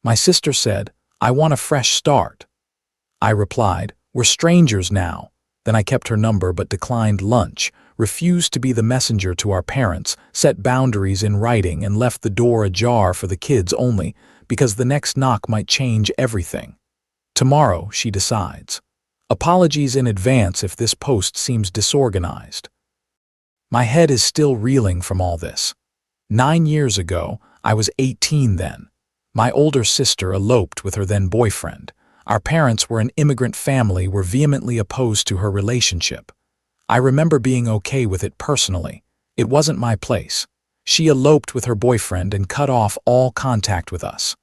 My sister said, "I want a fresh start." I replied, "We're strangers now." Then I kept her number but declined lunch, refused to be the messenger to our parents, set boundaries in writing, and left the door ajar for the kids only because the next knock might change everything. Tomorrow, she decides. Apologies in advance if this post seems disorganized. My head is still reeling from all this. 9 years ago, I was 18 then. My older sister eloped with her then boyfriend. Our parents were an immigrant family, were vehemently opposed to her relationship. I remember being okay with it personally. It wasn't my place. She eloped with her boyfriend and cut off all contact with us.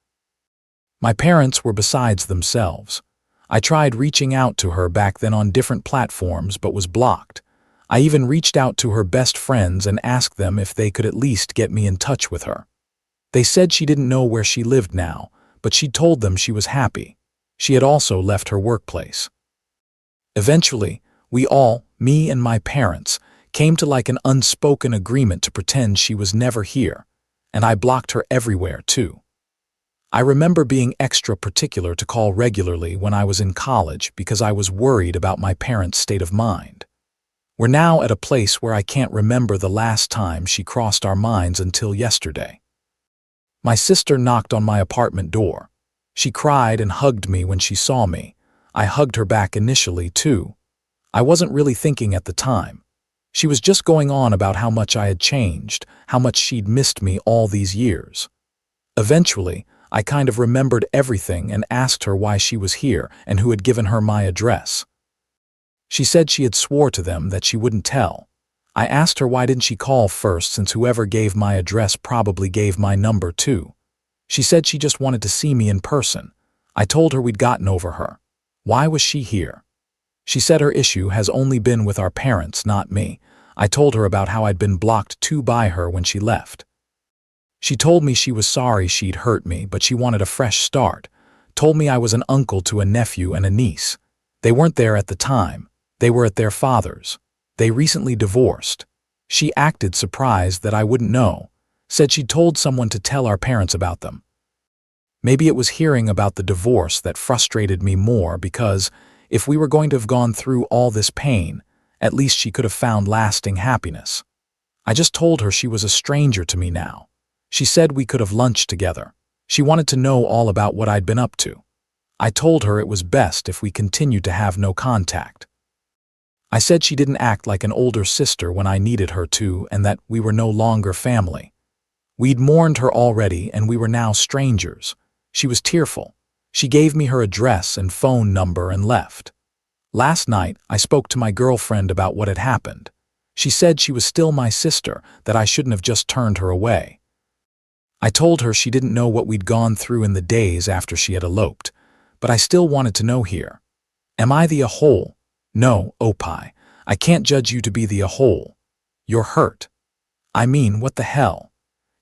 My parents were besides themselves. I tried reaching out to her back then on different platforms but was blocked. I even reached out to her best friends and asked them if they could at least get me in touch with her. They said she didn't know where she lived now, but she told them she was happy. She had also left her workplace. Eventually, we all, me and my parents, came to like an unspoken agreement to pretend she was never here, and I blocked her everywhere too. I remember being extra particular to call regularly when I was in college because I was worried about my parents' state of mind. We're now at a place where I can't remember the last time she crossed our minds until yesterday. My sister knocked on my apartment door. She cried and hugged me when she saw me. I hugged her back initially, too. I wasn't really thinking at the time. She was just going on about how much I had changed, how much she'd missed me all these years. Eventually, I kind of remembered everything and asked her why she was here and who had given her my address. She said she had swore to them that she wouldn't tell. I asked her why didn't she call first, since whoever gave my address probably gave my number too. She said she just wanted to see me in person. I told her we'd gotten over her. Why was she here? She said her issue has only been with our parents, not me. I told her about how I'd been blocked too by her when she left. She told me she was sorry she'd hurt me, but she wanted a fresh start. Told me I was an uncle to a nephew and a niece. They weren't there at the time. They were at their father's. They recently divorced. She acted surprised that I wouldn't know. Said she'd told someone to tell our parents about them. Maybe it was hearing about the divorce that frustrated me more, because if we were going to have gone through all this pain, at least she could have found lasting happiness. I just told her she was a stranger to me now. She said we could have lunched together. She wanted to know all about what I'd been up to. I told her it was best if we continued to have no contact. I said she didn't act like an older sister when I needed her to, and that we were no longer family. We'd mourned her already, and we were now strangers. She was tearful. She gave me her address and phone number and left. Last night, I spoke to my girlfriend about what had happened. She said she was still my sister, that I shouldn't have just turned her away. I told her she didn't know what we'd gone through in the days after she had eloped, but I still wanted to know here. Am I the a-hole? No, Opie, I can't judge you to be the a-hole. You're hurt. I mean, what the hell?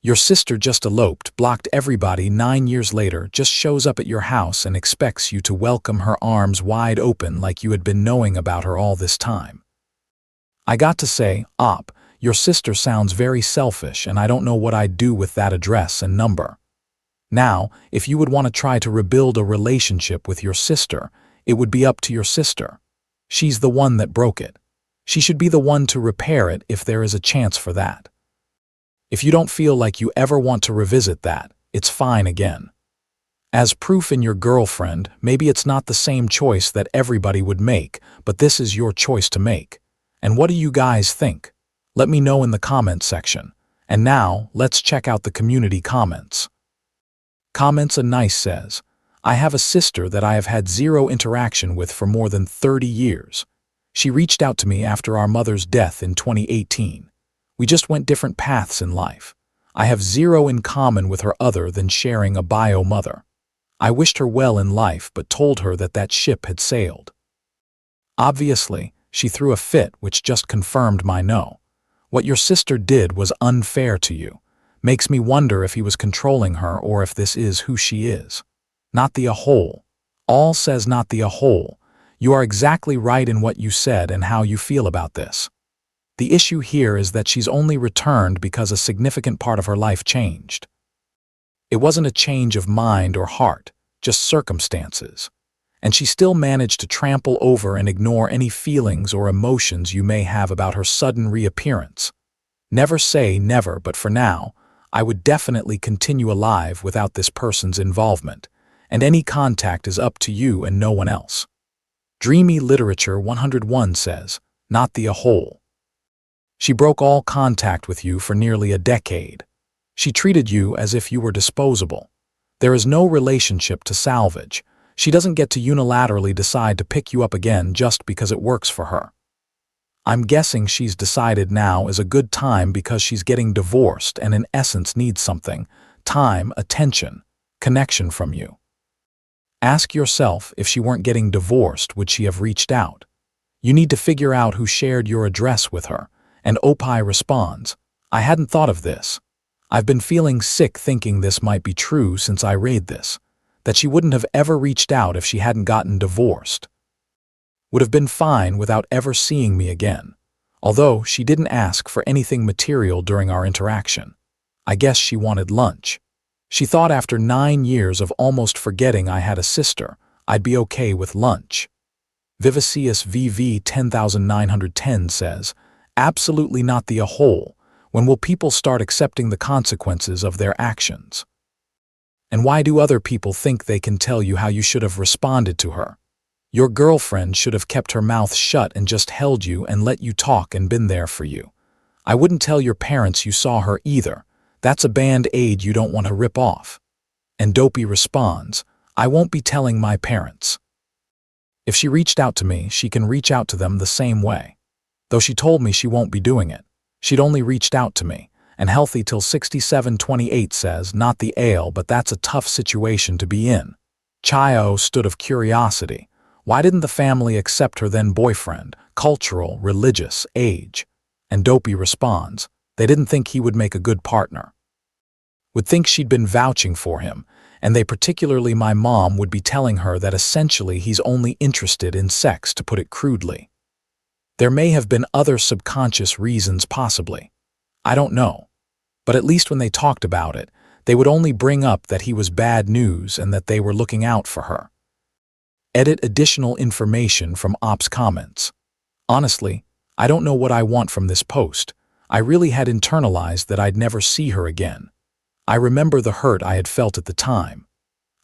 Your sister just eloped, blocked everybody, 9 years later, just shows up at your house and expects you to welcome her arms wide open like you had been knowing about her all this time. I got to say, your sister sounds very selfish, and I don't know what I'd do with that address and number. Now, if you would want to try to rebuild a relationship with your sister, it would be up to your sister. She's the one that broke it. She should be the one to repair it if there is a chance for that. If you don't feel like you ever want to revisit that, it's fine again. As proof in your girlfriend, maybe it's not the same choice that everybody would make, but this is your choice to make. And what do you guys think? Let me know in the comments section. And now, let's check out the community comments. Comments Nice says, I have a sister that I have had zero interaction with for more than 30 years. She reached out to me after our mother's death in 2018. We just went different paths in life. I have zero in common with her other than sharing a bio mother. I wished her well in life but told her that that ship had sailed. Obviously, she threw a fit, which just confirmed my no. What your sister did was unfair to you. Makes me wonder if he was controlling her or if this is who she is. Not the a-hole. All says not the a-hole. You are exactly right in what you said and how you feel about this. The issue here is that she's only returned because a significant part of her life changed. It wasn't a change of mind or heart, just circumstances. And she still managed to trample over and ignore any feelings or emotions you may have about her sudden reappearance. Never say never, but for now, I would definitely continue alive without this person's involvement, and any contact is up to you and no one else. Dreamy Literature 101 says, not the a whole. She broke all contact with you for nearly a decade. She treated you as if you were disposable. There is no relationship to salvage. She doesn't get to unilaterally decide to pick you up again just because it works for her. I'm guessing she's decided now is a good time because she's getting divorced and in essence needs something, time, attention, connection from you. Ask yourself, if she weren't getting divorced, would she have reached out? You need to figure out who shared your address with her. And Opie responds, I hadn't thought of this. I've been feeling sick thinking this might be true since I read this, that she wouldn't have ever reached out if she hadn't gotten divorced. Would have been fine without ever seeing me again, although she didn't ask for anything material during our interaction. I guess she wanted lunch. She thought after 9 years of almost forgetting I had a sister, I'd be okay with lunch. Vivacious VV 10910 says, absolutely not the a whole. When will people start accepting the consequences of their actions? And why do other people think they can tell you how you should have responded to her? Your girlfriend should have kept her mouth shut and just held you and let you talk and been there for you. I wouldn't tell your parents you saw her either. That's a band-aid you don't want to rip off. And Dopey responds, I won't be telling my parents. If she reached out to me, she can reach out to them the same way. Though she told me she won't be doing it. She'd only reached out to me, and Healthy Till 6728 says, not the ale, but that's a tough situation to be in. Chayo stood of curiosity. Why didn't the family accept her then boyfriend, cultural, religious, age? And Dopey responds, they didn't think he would make a good partner. Would think she'd been vouching for him, and they, particularly my mom, would be telling her that essentially he's only interested in sex, to put it crudely. There may have been other subconscious reasons possibly. I don't know. But at least when they talked about it, they would only bring up that he was bad news and that they were looking out for her. Edit additional information from Ops comments. Honestly, I don't know what I want from this post. I really had internalized that I'd never see her again. I remember the hurt I had felt at the time.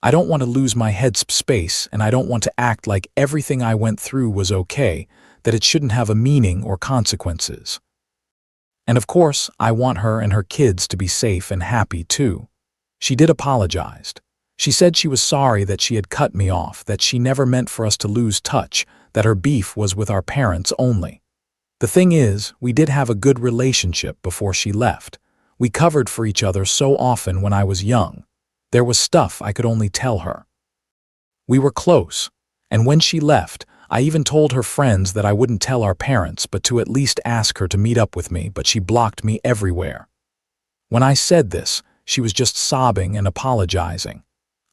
I don't want to lose my head space, and I don't want to act like everything I went through was okay, that it shouldn't have a meaning or consequences. And of course, I want her and her kids to be safe and happy too. She did apologize. She said she was sorry that she had cut me off, that she never meant for us to lose touch, that her beef was with our parents only. The thing is, we did have a good relationship before she left. We covered for each other so often when I was young. There was stuff I could only tell her. We were close, and when she left, I even told her friends that I wouldn't tell our parents, but to at least ask her to meet up with me, but she blocked me everywhere. When I said this, she was just sobbing and apologizing.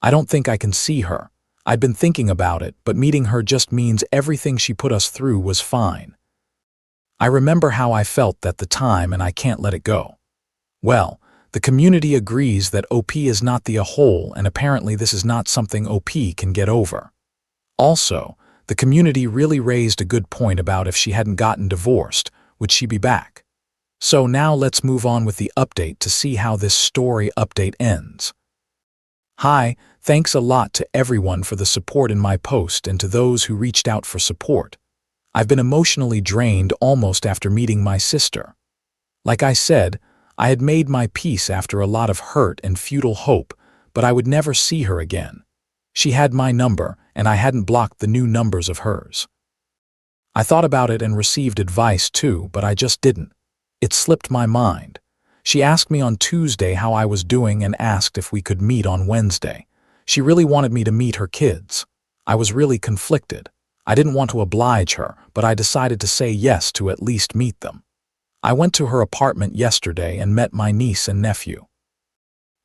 I don't think I can see her. I'd been thinking about it, but meeting her just means everything she put us through was fine. I remember how I felt at the time, and I can't let it go. Well, the community agrees that OP is not the a whole, and apparently this is not something OP can get over. Also, the community really raised a good point about if she hadn't gotten divorced, would she be back? So now let's move on with the update to see how this story update ends. Hi, thanks a lot to everyone for the support in my post and to those who reached out for support. I've been emotionally drained almost after meeting my sister. Like I said, I had made my peace after a lot of hurt and futile hope, but I would never see her again. She had my number, and I hadn't blocked the new numbers of hers. I thought about it and received advice too, but I just didn't. It slipped my mind. She asked me on Tuesday how I was doing and asked if we could meet on Wednesday. She really wanted me to meet her kids. I was really conflicted. I didn't want to oblige her, but I decided to say yes to at least meet them. I went to her apartment yesterday and met my niece and nephew.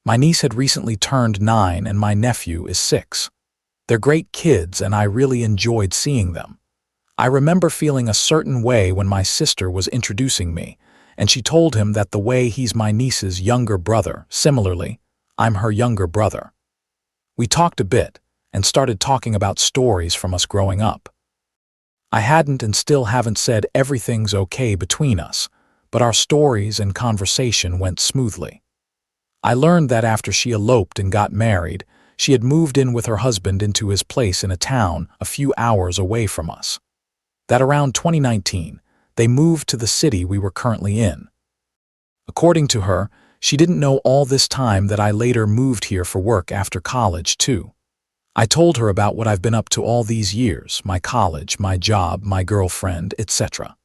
My niece had recently turned 9 and my nephew is 6. They're great kids and I really enjoyed seeing them. I remember feeling a certain way when my sister was introducing me, and she told him that the way he's my niece's younger brother, similarly, I'm her younger brother. We talked a bit and started talking about stories from us growing up. I hadn't and still haven't said everything's okay between us, but our stories and conversation went smoothly. I learned that after she eloped and got married, she had moved in with her husband into his place in a town a few hours away from us. That around 2019, they moved to the city we were currently in. According to her, she didn't know all this time that I later moved here for work after college, too. I told her about what I've been up to all these years, my college, my job, my girlfriend, etc.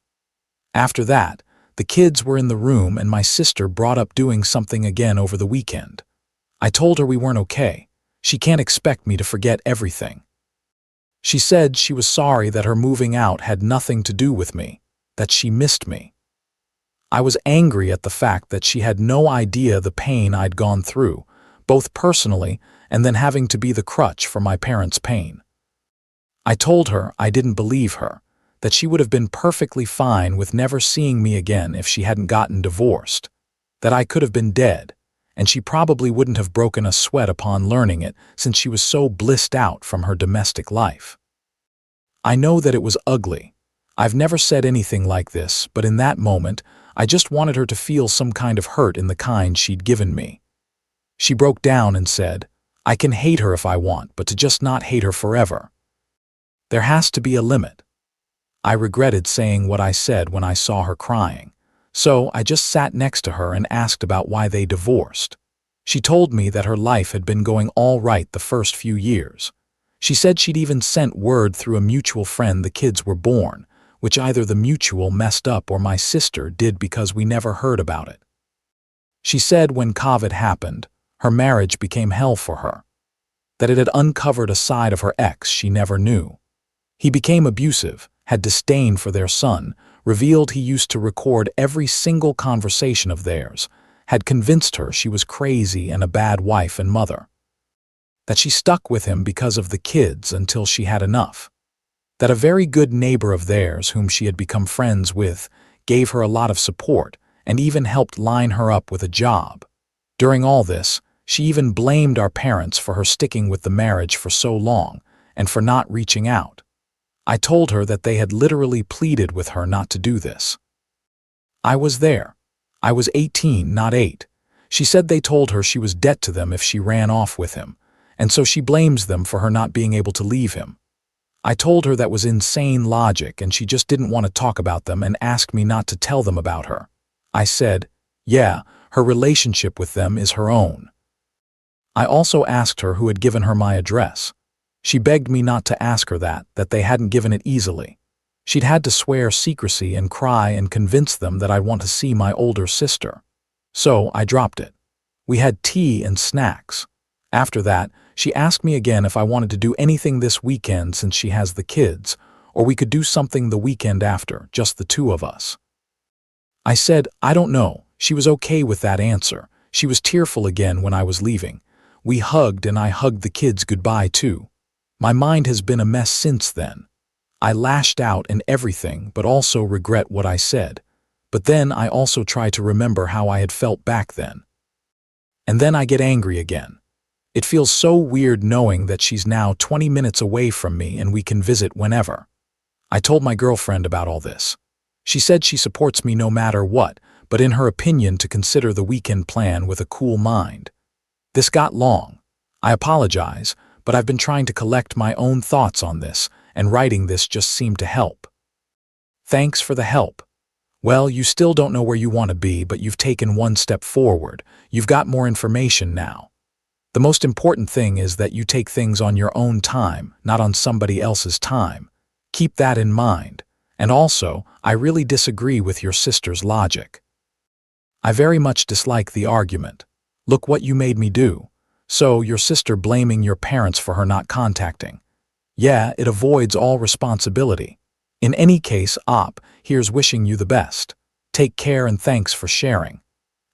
After that, the kids were in the room and my sister brought up doing something again over the weekend. I told her we weren't okay. She can't expect me to forget everything. She said she was sorry that her moving out had nothing to do with me, that she missed me. I was angry at the fact that she had no idea the pain I'd gone through, both personally and then having to be the crutch for my parents' pain. I told her I didn't believe her, that she would have been perfectly fine with never seeing me again if she hadn't gotten divorced, that I could have been dead, and she probably wouldn't have broken a sweat upon learning it since she was so blissed out from her domestic life. I know that it was ugly. I've never said anything like this, but in that moment, I just wanted her to feel some kind of hurt in the kind she'd given me. She broke down and said, I can hate her if I want, but to just not hate her forever. There has to be a limit. I regretted saying what I said when I saw her crying, so I just sat next to her and asked about why they divorced. She told me that her life had been going all right the first few years. She said she'd even sent word through a mutual friend the kids were born, which either the mutual messed up or my sister did because we never heard about it. She said when COVID happened, her marriage became hell for her, that it had uncovered a side of her ex she never knew. He became abusive, had disdain for their son, revealed he used to record every single conversation of theirs, had convinced her she was crazy and a bad wife and mother. That she stuck with him because of the kids until she had enough. That a very good neighbor of theirs whom she had become friends with gave her a lot of support and even helped line her up with a job. During all this, she even blamed our parents for her sticking with the marriage for so long and for not reaching out. I told her that they had literally pleaded with her not to do this. I was there. I was 18, not 8. She said they told her she was debt to them if she ran off with him, and so she blames them for her not being able to leave him. I told her that was insane logic and she just didn't want to talk about them and asked me not to tell them about her. I said, yeah, her relationship with them is her own. I also asked her who had given her my address. She begged me not to ask her that they hadn't given it easily. She'd had to swear secrecy and cry and convince them that I'd want to see my older sister. So I dropped it. We had tea and snacks. After that, she asked me again if I wanted to do anything this weekend since she has the kids, or we could do something the weekend after, just the two of us. I said, I don't know. She was okay with that answer. She was tearful again when I was leaving. We hugged and I hugged the kids goodbye too. My mind has been a mess since then. I lashed out and everything, but also regret what I said. But then I also try to remember how I had felt back then. And then I get angry again. It feels so weird knowing that she's now 20 minutes away from me and we can visit whenever. I told my girlfriend about all this. She said she supports me no matter what, but in her opinion to consider the weekend plan with a cool mind. This got long. I apologize, but I've been trying to collect my own thoughts on this, and writing this just seemed to help. Thanks for the help. Well, you still don't know where you want to be, but you've taken one step forward. You've got more information now. The most important thing is that you take things on your own time, not on somebody else's time. Keep that in mind. And also, I really disagree with your sister's logic. I very much dislike the argument. Look what you made me do. So, your sister blaming your parents for her not contacting. Yeah, it avoids all responsibility. In any case, here's wishing you the best. Take care and thanks for sharing.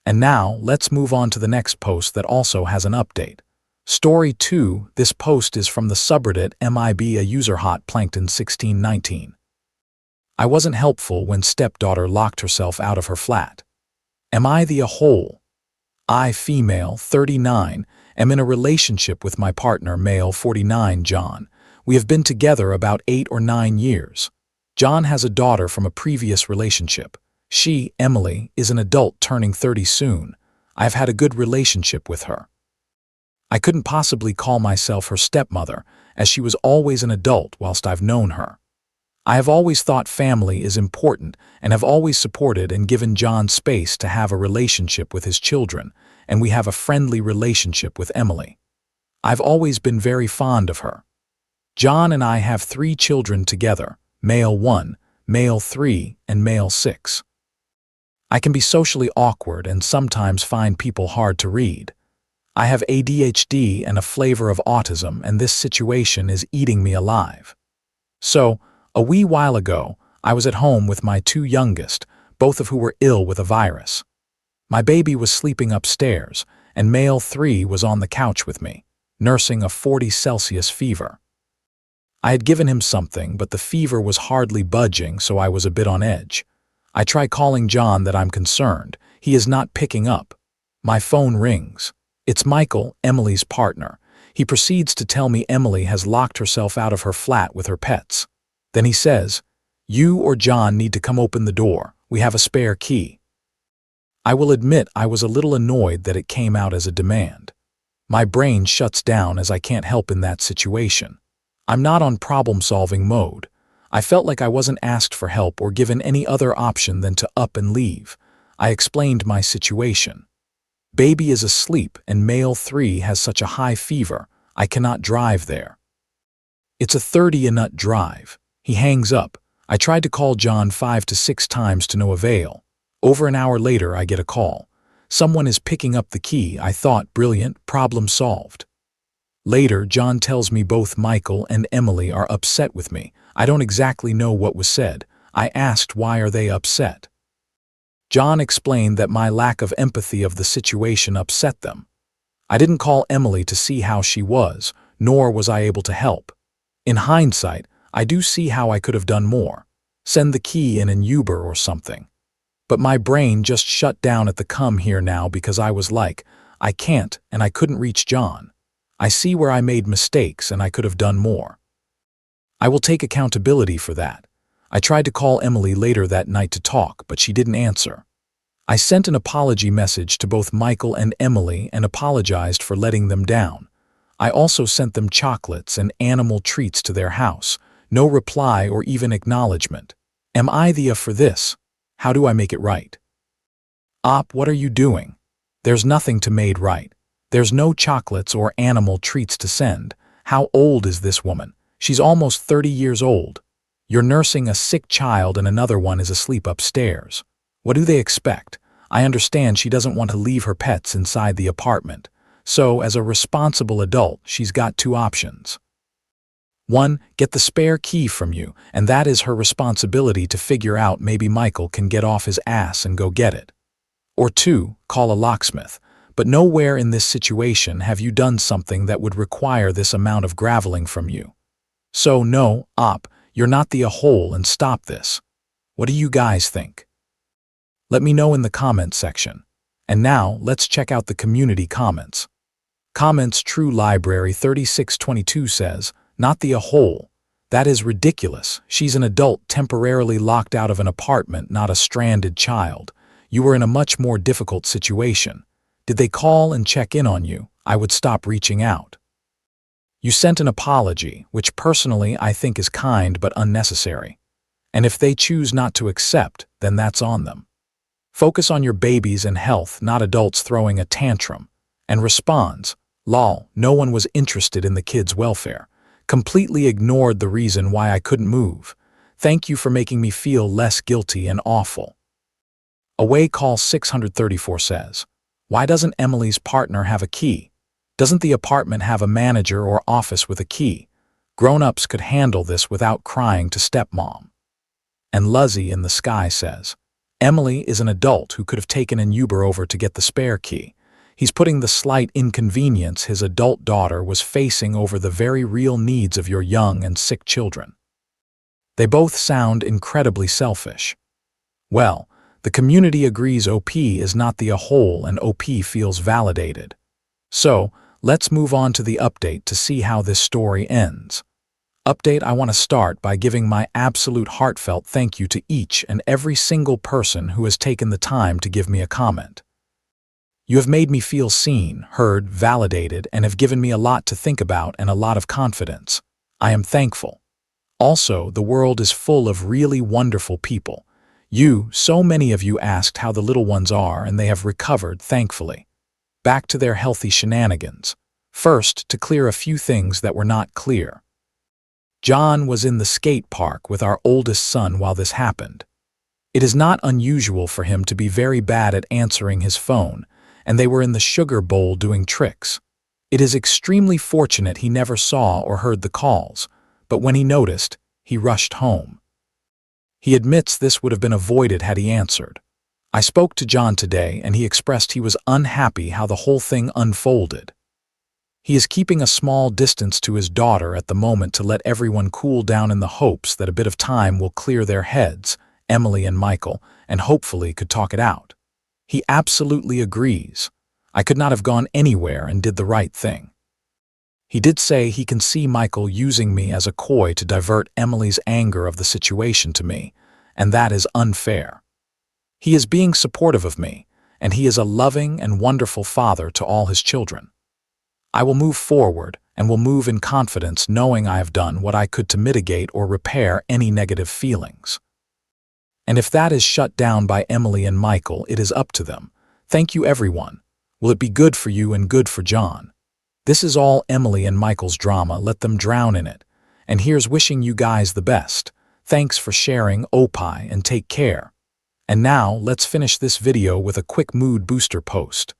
And now, let's move on to the next post that also has an update. Story 2, this post is from the subreddit MIB a user hot plankton 1619. I wasn't helpful when stepdaughter locked herself out of her flat. Am I the a-hole? I, female, 39, am in a relationship with my partner, male, 49, John. We have been together about 8 or 9 years. John has a daughter from a previous relationship. She, Emily, is an adult turning 30 soon. I have had a good relationship with her. I couldn't possibly call myself her stepmother, as she was always an adult whilst I've known her. I have always thought family is important and have always supported and given John space to have a relationship with his children, and we have a friendly relationship with Emily. I've always been very fond of her. John and I have 3 children together, male 1, male 3, and male 6. I can be socially awkward and sometimes find people hard to read. I have ADHD and a flavor of autism, and this situation is eating me alive. So, a wee while ago, I was at home with my 2 youngest, both of who were ill with a virus. My baby was sleeping upstairs, and male 3 was on the couch with me, nursing a 40 Celsius fever. I had given him something, but the fever was hardly budging, so I was a bit on edge. I try calling John that I'm concerned. He is not picking up. My phone rings. It's Michael, Emily's partner. He proceeds to tell me Emily has locked herself out of her flat with her pets. Then he says, "You or John need to come open the door. We have a spare key." I will admit I was a little annoyed that it came out as a demand. My brain shuts down as I can't help in that situation. I'm not on problem-solving mode. I felt like I wasn't asked for help or given any other option than to up and leave. I explained my situation. Baby is asleep and male 3 has such a high fever, I cannot drive there. It's a 30-minute drive. He hangs up. I tried to call John 5 to 6 times to no avail. Over an hour later, I get a call. Someone is picking up the key. I thought, brilliant, problem solved. Later, John tells me both Michael and Emily are upset with me. I don't exactly know what was said. I asked why are they upset. John explained that my lack of empathy of the situation upset them. I didn't call Emily to see how she was, nor was I able to help. In hindsight, I do see how I could have done more. Send the key in an Uber or something. But my brain just shut down at the come here now because I was like, I can't, and I couldn't reach John. I see where I made mistakes and I could have done more. I will take accountability for that. I tried to call Emily later that night to talk, but she didn't answer. I sent an apology message to both Michael and Emily and apologized for letting them down. I also sent them chocolates and animal treats to their house. No reply or even acknowledgement. Am I the for this? How do I make it right? Op, what are you doing? There's nothing to made right. There's no chocolates or animal treats to send. How old is this woman? She's almost 30 years old. You're nursing a sick child and another one is asleep upstairs. What do they expect? I understand she doesn't want to leave her pets inside the apartment. So, as a responsible adult, she's got 2 options. 1, get the spare key from you, and that is her responsibility to figure out maybe Michael can get off his ass and go get it. Or 2, call a locksmith. But nowhere in this situation have you done something that would require this amount of graveling from you. So no, op, you're not the a-hole and stop this. What do you guys think? Let me know in the comments section. And now, let's check out the community comments. Comments True Library 3622 says, not the a-hole. That is ridiculous. She's an adult temporarily locked out of an apartment, not a stranded child. You were in a much more difficult situation. Did they call and check in on you? I would stop reaching out. You sent an apology, which personally I think is kind but unnecessary. And if they choose not to accept, then that's on them. Focus on your babies and health, not adults throwing a tantrum. And responds, lol, no one was interested in the kids' welfare. Completely ignored the reason why I couldn't move. Thank you for making me feel less guilty and awful. Away Call 634 says, why doesn't Emily's partner have a key? Doesn't the apartment have a manager or office with a key? Grown-ups could handle this without crying to stepmom. And Luzzy in the Sky says, Emily is an adult who could have taken an Uber over to get the spare key. He's putting the slight inconvenience his adult daughter was facing over the very real needs of your young and sick children. They both sound incredibly selfish. Well, The community agrees OP is not the a whole and OP feels validated. So, let's move on to the update to see how this story ends. Update: I want to start by giving my absolute heartfelt thank you to each and every single person who has taken the time to give me a comment. You have made me feel seen, heard, validated, and have given me a lot to think about and a lot of confidence. I am thankful. Also, the world is full of really wonderful people. So many of you asked how the little ones are, and they have recovered, thankfully. Back to their healthy shenanigans. First, to clear a few things that were not clear. John was in the skate park with our oldest son while this happened. It is not unusual for him to be very bad at answering his phone, and they were in the sugar bowl doing tricks. It is extremely fortunate he never saw or heard the calls, but when he noticed, he rushed home. He admits this would have been avoided had he answered. I spoke to John today, and he expressed he was unhappy how the whole thing unfolded. He is keeping a small distance to his daughter at the moment to let everyone cool down in the hopes that a bit of time will clear their heads, Emily and Michael, and hopefully could talk it out. He absolutely agrees. I could not have gone anywhere and did the right thing. He did say he can see Michael using me as a coy to divert Emily's anger of the situation to me, and that is unfair. He is being supportive of me, and he is a loving and wonderful father to all his children. I will move forward and will move in confidence, knowing I have done what I could to mitigate or repair any negative feelings. And if that is shut down by Emily and Michael, it is up to them. Thank you, everyone. Will it be good for you and good for John? This is all Emily and Michael's drama. Let them drown in it. And here's wishing you guys the best. Thanks for sharing, Opie, and take care. And now, let's finish this video with a quick mood booster post.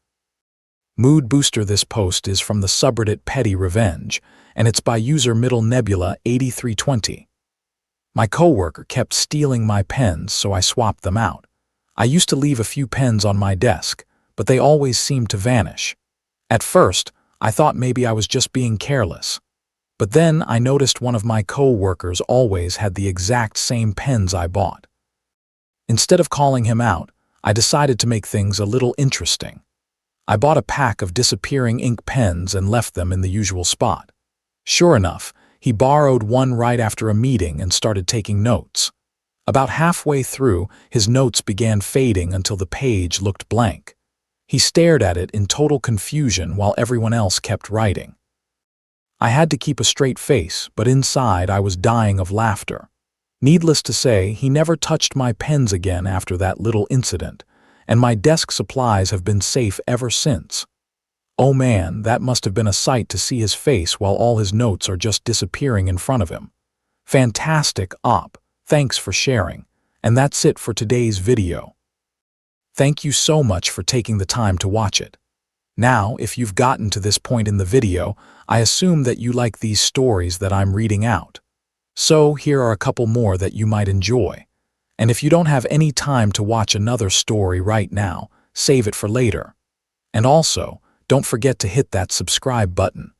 Mood booster: this post is from the subreddit Petty Revenge, and it's by user Middle Nebula 8320. My coworker kept stealing my pens, so I swapped them out. I used to leave a few pens on my desk, but they always seemed to vanish. At first, I thought maybe I was just being careless. But then I noticed one of my co-workers always had the exact same pens I bought. Instead of calling him out, I decided to make things a little interesting. I bought a pack of disappearing ink pens and left them in the usual spot. Sure enough, he borrowed one right after a meeting and started taking notes. About halfway through, his notes began fading until the page looked blank. He stared at it in total confusion while everyone else kept writing. I had to keep a straight face, but inside I was dying of laughter. Needless to say, he never touched my pens again after that little incident, and my desk supplies have been safe ever since. Oh man, that must have been a sight to see his face while all his notes are just disappearing in front of him. Fantastic, Op. Thanks for sharing. And that's it for today's video. Thank you so much for taking the time to watch it. Now, if you've gotten to this point in the video, I assume that you like these stories that I'm reading out. So here are a couple more that you might enjoy. And if you don't have any time to watch another story right now, save it for later. And also, don't forget to hit that subscribe button.